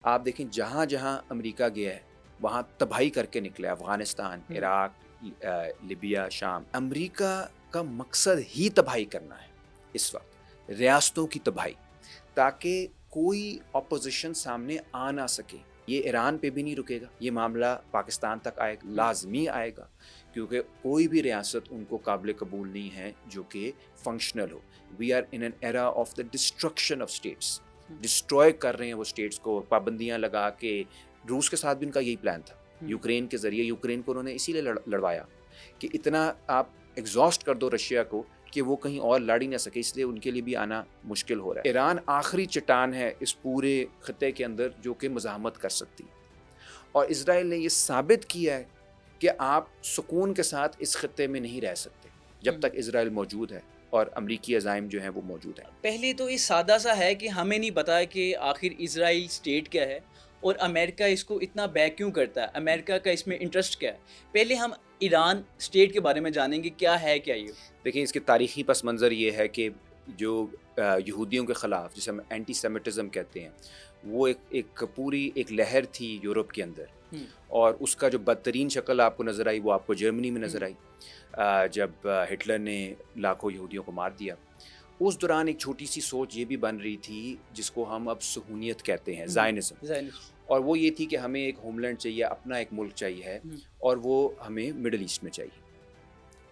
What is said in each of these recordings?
آپ دیکھیں جہاں جہاں امریکہ گیا ہے وہاں تباہی کر کے نکلا ہے، افغانستان، عراق، لیبیا، شام۔ امریکہ کا مقصد ہی تباہی کرنا ہے اس وقت، ریاستوں کی تباہی، تاکہ کوئی اپوزیشن سامنے آ نہ سکے۔ یہ ایران پہ بھی نہیں رکے گا، یہ معاملہ پاکستان تک آئے گا، لازمی آئے گا، کیونکہ کوئی بھی ریاست ان کو قابل قبول نہیں ہے جو کہ فنکشنل ہو۔ We are in an era of the destruction of states, destroy کر رہے ہیں وہ اسٹیٹس کو، پابندیاں لگا کے۔ روس کے ساتھ بھی ان کا یہی پلان تھا، یوکرین کے ذریعے، یوکرین کو انہوں نے اسی لیے لڑوایا کہ اتنا آپ ایگزاسٹ کر دو رشیا کو کہ وہ کہیں اور لڑ ہی نہ سکے، اس لیے ان کے لیے بھی آنا مشکل ہو رہا ہے۔ ایران آخری چٹان ہے اس پورے خطے کے اندر جو کہ مزاحمت کر سکتی، اور اسرائیل نے یہ ثابت کیا ہے کہ آپ سکون کے ساتھ اس خطے میں نہیں رہ سکتے جب تک اسرائیل موجود ہے اور امریکی عزائم جو ہیں وہ موجود ہیں۔ پہلے تو یہ سادہ سا ہے کہ ہمیں نہیں پتا کہ آخر اسرائیل اسٹیٹ کیا ہے اور امریکہ اس کو اتنا بیک کیوں کرتا ہے، امریکہ کا اس میں انٹرسٹ کیا ہے۔ پہلے ہم ایران اسٹیٹ کے بارے میں جانیں گے، کیا ہے کیا یہ؟ دیکھیں اس کے تاریخی پس منظر یہ ہے کہ جو یہودیوں کے خلاف جسے ہم اینٹی سیمیٹزم کہتے ہیں، وہ ایک پوری ایک لہر تھی یورپ کے اندر، اور اس کا جو بدترین شکل آپ کو نظر آئی وہ آپ کو جرمنی میں نظر آئی جب ہٹلر نے لاکھوں یہودیوں کو مار دیا۔ اس دوران ایک چھوٹی سی سوچ یہ بھی بن رہی تھی جس کو ہم اب صہیونیت کہتے ہیں، زائنزم، اور وہ یہ تھی کہ ہمیں ایک ہوم لینڈ چاہیے، اپنا ایک ملک چاہیے ہے، اور وہ ہمیں مڈل ایسٹ میں چاہیے۔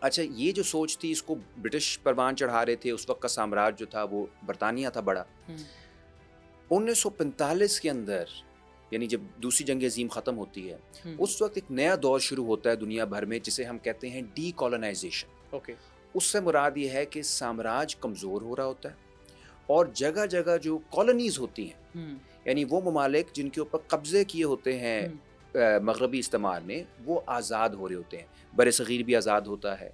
اچھا، یہ جو سوچ تھی اس کو برٹش پروان چڑھا رہے تھے، اس وقت کا سامراج جو تھا وہ برطانیہ تھا بڑا۔ 1945 کے اندر، یعنی جب دوسری جنگ عظیم ختم ہوتی ہے، اس وقت ایک نیا دور شروع ہوتا ہے دنیا بھر میں جسے ہم کہتے ہیں ڈی کالونائزیشن۔ اس سے مراد یہ ہے کہ سامراج کمزور ہو رہا ہوتا ہے اور جگہ جگہ جو کالونیز ہوتی ہیں، یعنی وہ ممالک جن کے اوپر قبضے کیے ہوتے ہیں مغربی استعمار نے، وہ آزاد ہو رہے ہوتے ہیں۔ بر صغیر بھی آزاد ہوتا ہے،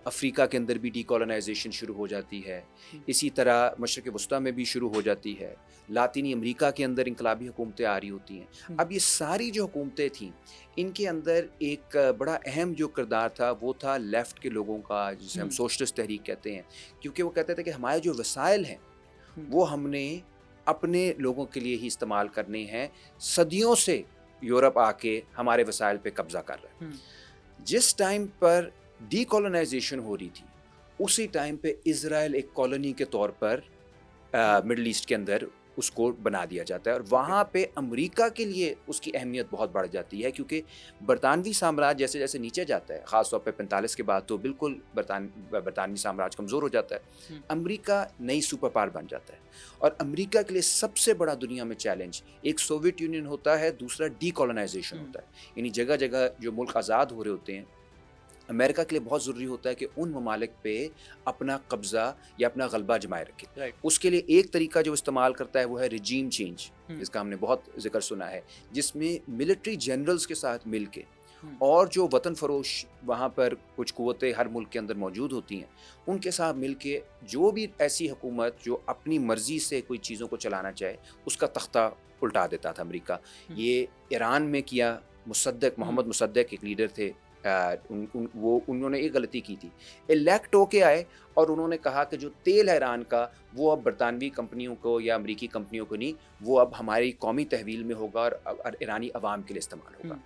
افریقہ کے اندر بھی ڈی کالونائزیشن شروع ہو جاتی ہے، اسی طرح مشرق وسطیٰ میں بھی شروع ہو جاتی ہے، لاطینی امریکہ کے اندر انقلابی حکومتیں آ رہی ہوتی ہیں۔ اب یہ ساری جو حکومتیں تھیں، ان کے اندر ایک بڑا اہم جو کردار تھا وہ تھا لیفٹ کے لوگوں کا، جسے ہم سوشلسٹ تحریک کہتے ہیں، کیونکہ وہ کہتے تھے کہ ہمارے جو وسائل ہیں وہ ہم نے اپنے لوگوں کے لیے ہی استعمال کرنے ہیں، صدیوں سے یورپ آ کے ہمارے وسائل پہ قبضہ کر رہا ہے۔ جس ٹائم پر ڈی کالونائزیشن ہو رہی تھی، اسی ٹائم پہ اسرائیل ایک کالونی کے طور پر مڈل ایسٹ کے اندر اس کو بنا دیا جاتا ہے، اور وہاں پہ امریکہ کے لیے اس کی اہمیت بہت بڑھ جاتی ہے، کیونکہ برطانوی سامراج جیسے جیسے نیچے جاتا ہے، خاص طور پہ 45 کے بعد تو بالکل برطانوی سامراج کمزور ہو جاتا ہے، امریکہ نئی سپر پاور بن جاتا ہے۔ اور امریکہ کے لیے سب سے بڑا دنیا میں چیلنج ایک سوویت یونین ہوتا ہے، دوسرا ڈی کالونائزیشن ہوتا ہے، یعنی جگہ جگہ جو ملک آزاد ہو رہے ہوتے ہیں۔ امریکہ کے لیے بہت ضروری ہوتا ہے کہ ان ممالک پہ اپنا قبضہ یا اپنا غلبہ جمائے رکھے۔ اس کے لیے ایک طریقہ جو استعمال کرتا ہے وہ ہے ریجیم چینج، جس کا ہم نے بہت ذکر سنا ہے، جس میں ملٹری جنرلز کے ساتھ مل کے اور جو وطن فروش وہاں پر کچھ قوتیں ہر ملک کے اندر موجود ہوتی ہیں، ان کے ساتھ مل کے جو بھی ایسی حکومت جو اپنی مرضی سے کوئی چیزوں کو چلانا چاہے، اس کا تختہ الٹا دیتا تھا امریکہ۔ یہ ایران میں کیا، محمد مصدق ایک لیڈر تھے، انہوں نے ایک غلطی کی تھی، الیکٹ ہو کے آئے اور انہوں نے کہا کہ جو تیل ہے ایران کا وہ اب برطانوی کمپنیوں کو یا امریکی کمپنیوں کو نہیں، وہ اب ہماری قومی تحویل میں ہوگا اور ایرانی عوام کے لیے استعمال ہوگا۔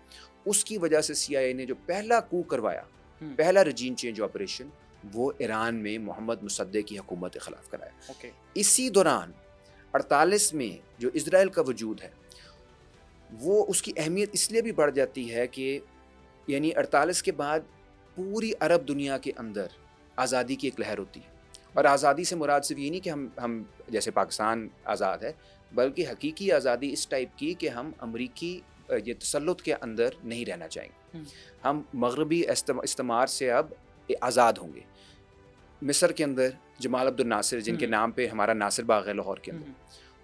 اس کی وجہ سے سی آئی اے نے جو پہلا کو کروایا، پہلا رجیم چینج آپریشن، وہ ایران میں محمد مصدق کی حکومت کے خلاف کرایا۔ اسی دوران 48 میں جو اسرائیل کا وجود ہے، وہ اس کی اہمیت اس لیے بھی بڑھ جاتی ہے کہ یعنی 48 کے بعد پوری عرب دنیا کے اندر آزادی کی ایک لہر ہوتی ہے، اور آزادی سے مراد صرف یہ نہیں کہ ہم جیسے پاکستان آزاد ہے، بلکہ حقیقی آزادی اس ٹائپ کی کہ ہم امریکی یہ تسلط کے اندر نہیں رہنا چاہیں گے، ہم مغربی استعمار سے اب آزاد ہوں گے۔ مصر کے اندر جمال عبد الناصر، جن کے نام پہ ہمارا ناصر باغ ہے لاہور کے اندر،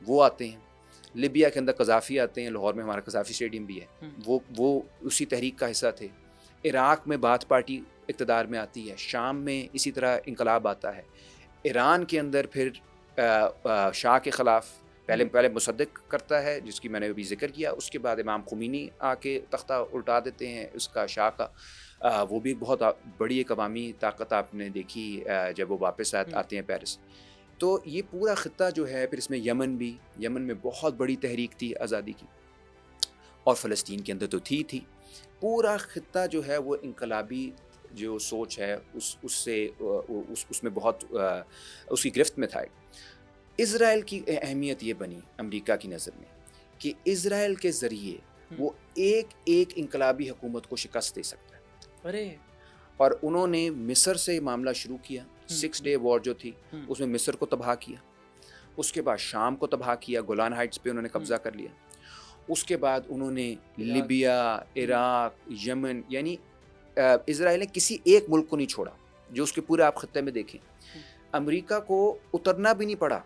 وہ آتے ہیں۔ لیبیا کے اندر قذافی آتے ہیں، لاہور میں ہمارا قذافی اسٹیڈیم بھی ہے، وہ اسی تحریک کا حصہ تھے۔ عراق میں باتھ پارٹی اقتدار میں آتی ہے، شام میں اسی طرح انقلاب آتا ہے، ایران کے اندر پھر شاہ کے خلاف پہلے مصدق کرتا ہے، جس کی میں نے ابھی ذکر کیا، اس کے بعد امام خمینی آ کے تختہ الٹا دیتے ہیں اس کا، شاہ کا۔ وہ بھی بہت بڑی ایک عوامی طاقت آپ نے دیکھی جب وہ واپس آتے ہیں پیرس۔ تو یہ پورا خطہ جو ہے، پھر اس میں یمن میں بہت بڑی تحریک تھی آزادی کی، اور فلسطین کے اندر تو تھی پورا خطہ جو ہے وہ انقلابی جو سوچ ہے اس میں بہت اس کی گرفت میں تھا۔ اسرائیل کی اہمیت یہ بنی امریکہ کی نظر میں کہ اسرائیل کے ذریعے وہ ایک انقلابی حکومت کو شکست دے سکتا ہے۔ اور انہوں نے مصر سے معاملہ شروع کیا، 6 ڈے وار جو تھی اس میں مصر کو تباہ کیا، اس کے بعد شام کو تباہ کیا، گولان ہائٹس پہ انہوں نے قبضہ کر لیا، اس کے بعد انہوں نے لیبیا، عراق، یمن، یعنی اسرائیل نے کسی ایک ملک کو نہیں چھوڑا جو اس کے پورے آپ خطے میں دیکھیں۔ امریکہ کو اترنا بھی نہیں پڑا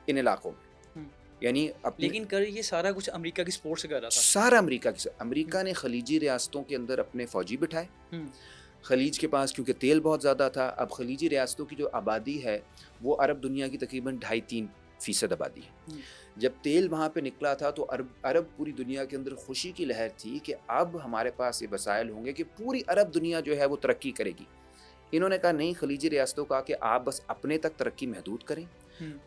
ان علاقوں میں، یعنی لیکن کر یہ سارا کچھ امریکہ کی سپورٹ سے کر رہا تھا، سارا امریکہ نے خلیجی ریاستوں کے اندر اپنے فوجی بٹھائے، خلیج کے پاس کیونکہ تیل بہت زیادہ تھا۔ اب خلیجی ریاستوں کی جو آبادی ہے وہ عرب دنیا کی تقریباً 2.5-3% آبادی ہے۔ جب تیل وہاں پہ نکلا تھا تو عرب پوری دنیا کے اندر خوشی کی لہر تھی کہ اب ہمارے پاس یہ وسائل ہوں گے کہ پوری عرب دنیا جو ہے وہ ترقی کرے گی۔ انہوں نے کہا نہیں، خلیجی ریاستوں کا کہ آپ بس اپنے تک ترقی محدود کریں،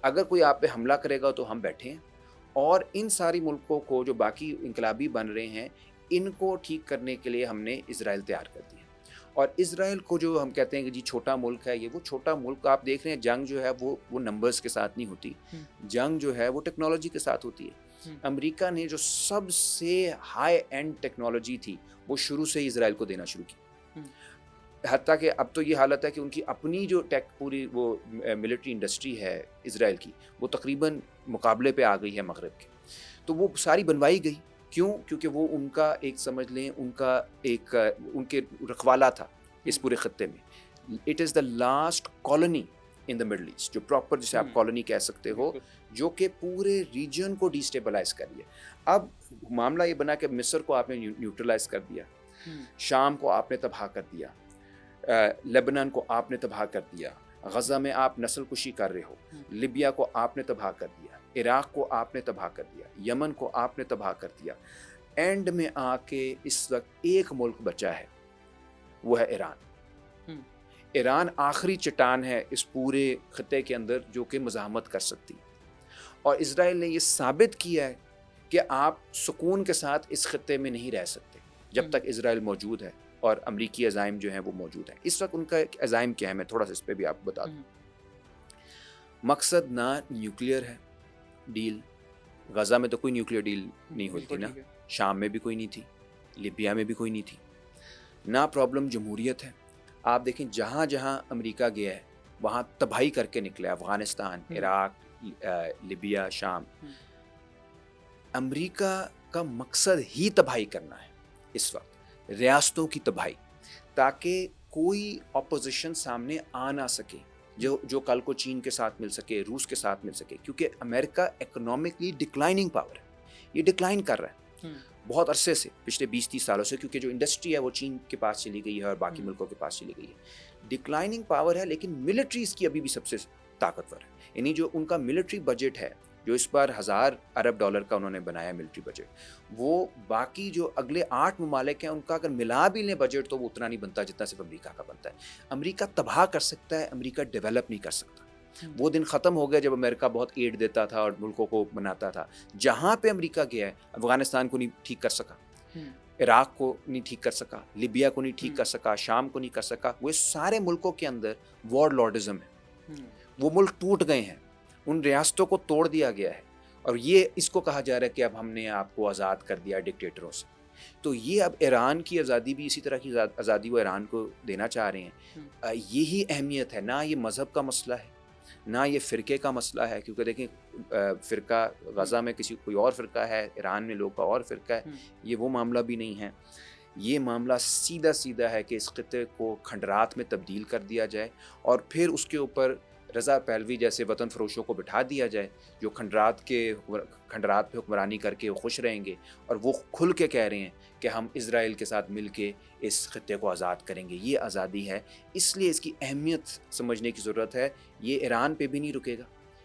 اگر کوئی آپ پہ حملہ کرے گا تو ہم بیٹھے ہیں، اور ان ساری ملکوں کو جو باقی انقلابی بن رہے ہیں ان کو ٹھیک کرنے کے لیے ہم نے اسرائیل تیار کر دیا۔ اور اسرائیل کو جو ہم کہتے ہیں کہ جی چھوٹا ملک ہے، یہ وہ چھوٹا ملک آپ دیکھ رہے ہیں، جنگ جو ہے وہ نمبرز کے ساتھ نہیں ہوتی، جنگ جو ہے وہ ٹیکنالوجی کے ساتھ ہوتی ہے۔ امریکہ نے جو سب سے ہائی اینڈ ٹیکنالوجی تھی وہ شروع سے ہی اسرائیل کو دینا شروع کی، حتیٰ کہ اب تو یہ حالت ہے کہ ان کی اپنی جو پوری وہ ملٹری انڈسٹری ہے اسرائیل کی، وہ تقریباً مقابلے پہ آ گئی ہے مغرب کے، تو وہ ساری بنوائی گئی۔ کیوں؟ کیونکہ وہ ان کا ایک سمجھ لیں ان کے رکھوالہ تھا اس پورے خطے میں۔ It is the last colony in the Middle East, جو پراپر جسے آپ کالونی کہہ سکتے ہو، جو کہ پورے ریجن کو ڈیسٹیبلائز کر لیا۔ اب معاملہ یہ بنا کہ مصر کو آپ نے نیوٹرلائز کر دیا، شام کو آپ نے تباہ کر دیا، لبنان کو آپ نے تباہ کر دیا، غزہ میں آپ نسل کشی کر رہے ہو، لیبیا کو آپ نے تباہ کر دیا، عراق کو آپ نے تباہ کر دیا، یمن کو آپ نے تباہ کر دیا، اینڈ میں آ کے اس وقت ایک ملک بچا ہے، وہ ہے ایران۔ ایران آخری چٹان ہے اس پورے خطے کے اندر جو کہ مزاحمت کر سکتی، اور اسرائیل نے یہ ثابت کیا ہے کہ آپ سکون کے ساتھ اس خطے میں نہیں رہ سکتے جب تک اسرائیل موجود ہے اور امریکی عزائم جو ہیں وہ موجود ہیں۔ اس وقت ان کا ایک عزائم کیا ہے، میں تھوڑا سا اس پہ بھی آپ کو بتا دوں۔ مقصد نہ نیوکلیئر ہے ڈیل، غزہ میں تو کوئی نیوکلیئر ڈیل نہیں ہوئی تھی نا، شام میں بھی کوئی نہیں تھی، لیبیا میں بھی کوئی نہیں تھی، نہ پرابلم جمہوریت ہے۔ آپ دیکھیں جہاں جہاں امریکہ گیا ہے وہاں تباہی کر کے نکلا ہے، افغانستان، عراق، لیبیا، شام۔ امریکہ کا مقصد ہی تباہی کرنا ہے اس وقت، ریاستوں کی تباہی، تاکہ کوئی اپوزیشن سامنے آ نہ سکے جو کل کو چین کے ساتھ مل سکے، روس کے ساتھ مل سکے، کیونکہ امریکہ اکنامکلی ڈکلائننگ پاور ہے، یہ ڈکلائن کر رہا ہے بہت عرصے سے، پچھلے 20-30 سالوں سے، کیونکہ جو انڈسٹری ہے وہ چین کے پاس چلی گئی ہے اور باقی ملکوں کے پاس چلی گئی ہے۔ ڈکلائننگ پاور ہے، لیکن ملٹری اس کی ابھی بھی سب سے طاقتور ہے، یعنی جو ان کا ملٹری بجٹ ہے جو اس بار $1000 ارب کا انہوں نے بنایا ملٹری بجٹ، وہ باقی جو اگلے 8 ممالک ہیں ان کا اگر ملا بھی لیں بجٹ تو وہ اتنا نہیں بنتا جتنا صرف امریکہ کا بنتا ہے۔ امریکہ تباہ کر سکتا ہے، امریکہ ڈیولپ نہیں کر سکتا۔ وہ دن ختم ہو گیا جب امریکہ بہت ایڈ دیتا تھا اور ملکوں کو بناتا تھا۔ جہاں پہ امریکہ گیا ہے، افغانستان کو نہیں ٹھیک کر سکا، عراق کو نہیں ٹھیک کر سکا، لیبیا کو نہیں ٹھیک کر سکا، شام کو نہیں کر سکا، وہ سارے ملکوں کے اندر وار لارڈزم ہے، وہ ملک ٹوٹ گئے ہیں، ان ریاستوں کو توڑ دیا گیا ہے، اور یہ اس کو کہا جا رہا ہے کہ اب ہم نے آپ کو آزاد کر دیا ڈکٹیٹروں سے۔ تو یہ اب ایران کی آزادی بھی اسی طرح کی آزادی وہ ایران کو دینا چاہ رہے ہیں۔ یہی اہمیت ہے، نہ یہ مذہب کا مسئلہ ہے، نہ یہ فرقے کا مسئلہ ہے، کیونکہ دیکھیں فرقہ غزہ میں کوئی اور فرقہ ہے، ایران میں لوگ کا اور فرقہ ہے، یہ وہ معاملہ بھی نہیں ہے۔ یہ معاملہ سیدھا ہے کہ اس خطے کو کھنڈرات میں تبدیل کر دیا جائے، اور پھر اس کے اوپر رضا پہلوی جیسے وطن فروشوں کو بٹھا دیا جائے جو کھنڈرات پہ حکمرانی کر کے خوش رہیں گے، اور وہ کھل کے کہہ رہے ہیں کہ ہم اسرائیل کے ساتھ مل کے اس خطے کو آزاد کریں گے۔ یہ آزادی ہے، اس لیے اس کی اہمیت سمجھنے کی ضرورت ہے۔ یہ ایران پہ بھی نہیں رکے گا،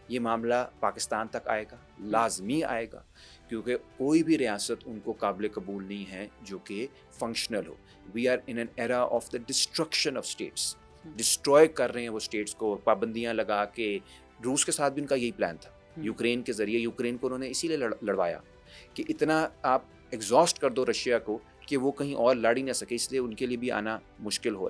یہ معاملہ پاکستان تک آئے گا، لازمی آئے گا، کیونکہ کوئی بھی ریاست ان کو قابل قبول نہیں ہے جو کہ فنکشنل ہو۔ We are in an era of the destruction of states, destroy کر رہے ہیں وہ اسٹیٹس کو، پابندیاں لگا کے، روس کے ساتھ بھی ان کا یہی پلان تھا، یوکرین کے ذریعے یوکرین کو انہوں نے اسی لیے لڑوایا کہ اتنا آپ ایگزاسٹ کر دو رشیا کو کہ وہ کہیں اور لڑ ہی نہ سکے، اس لیے ان کے لیے بھی آنا مشکل ہو رہا ہے.